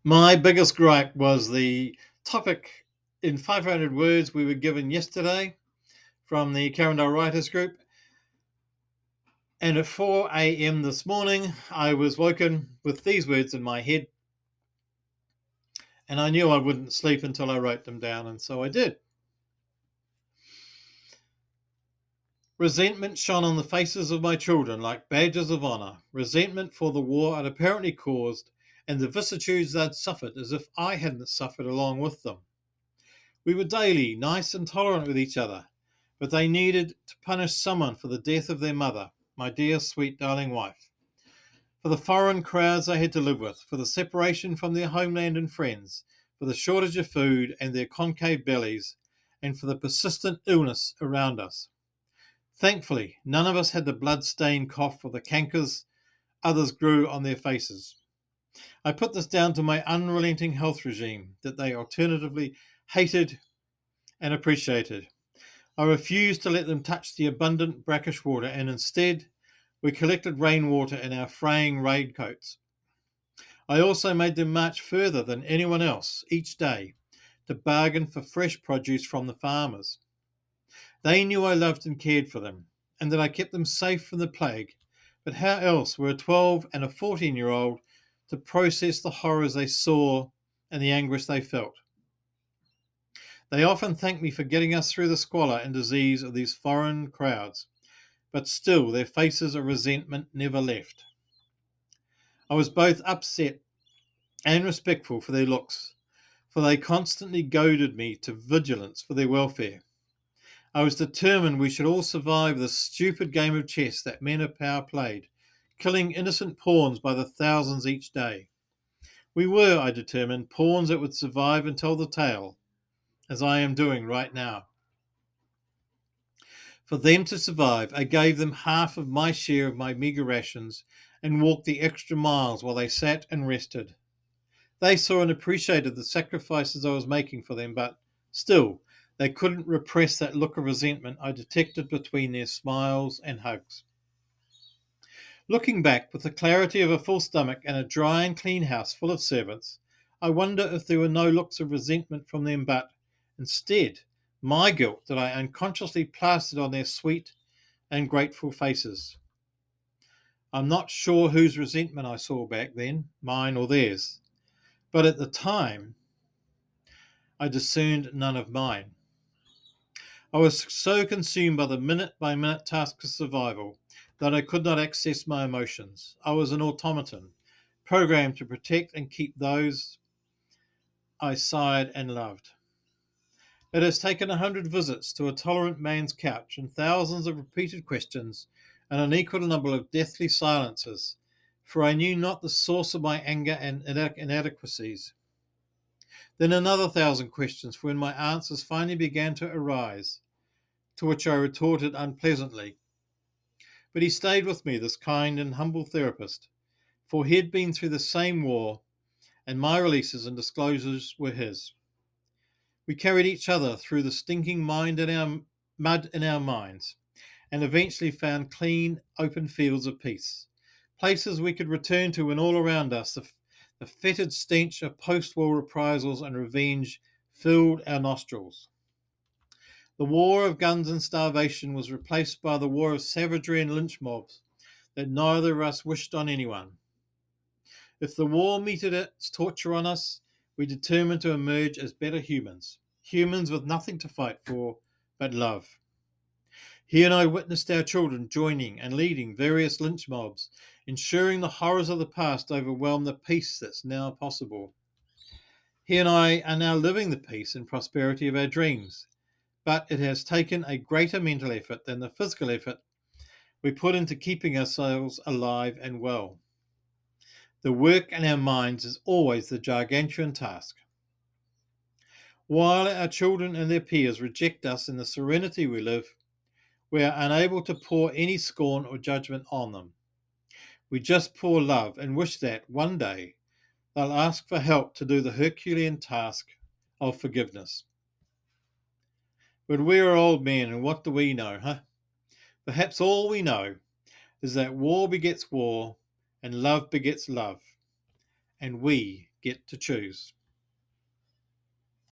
My biggest gripe was the topic in 500 words we were given yesterday from the Carindale Writers Group. And at 4 a.m. this morning, I was woken with these words in my head, and I knew I wouldn't sleep until I wrote them down, and so I did. Resentment shone on the faces of my children like badges of honour. Resentment for the war I'd apparently caused and the vicissitudes they'd suffered as if I hadn't suffered along with them. We were daily nice and tolerant with each other, but they needed to punish someone for the death of their mother, my dear, sweet, darling wife, for the foreign crowds they had to live with, for the separation from their homeland and friends, for the shortage of food and their concave bellies, and for the persistent illness around us. Thankfully, none of us had the blood-stained cough or the cankers others grew on their faces. I put this down to my unrelenting health regime that they alternatively hated and appreciated. I refused to let them touch the abundant brackish water, and instead we collected rainwater in our fraying raincoats. I also made them march further than anyone else each day to bargain for fresh produce from the farmers. They knew I loved and cared for them, and that I kept them safe from the plague, but how else were a 12 and a 14-year-old to process the horrors they saw and the anguish they felt? They often thank me for getting us through the squalor and disease of these foreign crowds, but still their faces of resentment never left. I was both upset and respectful for their looks, for they constantly goaded me to vigilance for their welfare. I was determined we should all survive this stupid game of chess that men of power played, killing innocent pawns by the thousands each day. We were, I determined, pawns that would survive and tell the tale, as I am doing right now. For them to survive, I gave them half of my share of my meagre rations and walked the extra miles while they sat and rested. They saw and appreciated the sacrifices I was making for them, but still, they couldn't repress that look of resentment I detected between their smiles and hugs. Looking back with the clarity of a full stomach and a dry and clean house full of servants, I wonder if there were no looks of resentment from them, but instead, my guilt that I unconsciously plastered on their sweet and grateful faces. I'm not sure whose resentment I saw back then, mine or theirs, but at the time, I discerned none of mine. I was so consumed by the minute-by-minute task of survival that I could not access my emotions. I was an automaton, programmed to protect and keep those I sired and loved. It has taken 100 visits to a tolerant man's couch and thousands of repeated questions and an equal number of deathly silences, for I knew not the source of my anger and inadequacies. Then another 1,000 questions, for when my answers finally began to arise, to which I retorted unpleasantly. But he stayed with me, this kind and humble therapist, for he had been through the same war, and my releases and disclosures were his. We carried each other through the stinking mud in our minds, and eventually found clean, open fields of peace, places we could return to when all around us the fetid stench of post-war reprisals and revenge filled our nostrils. The war of guns and starvation was replaced by the war of savagery and lynch mobs that neither of us wished on anyone. If the war meted its torture on us, we determined to emerge as better humans, humans with nothing to fight for but love. He and I witnessed our children joining and leading various lynch mobs, ensuring the horrors of the past overwhelm the peace that's now possible. He and I are now living the peace and prosperity of our dreams, but it has taken a greater mental effort than the physical effort we put into keeping ourselves alive and well. The work in our minds is always the gargantuan task. While our children and their peers reject us in the serenity we live, we are unable to pour any scorn or judgment on them. We just pour love and wish that one day they'll ask for help to do the Herculean task of forgiveness. But we're old men, and what do we know, huh? Perhaps all we know is that war begets war, and love begets love, and we get to choose.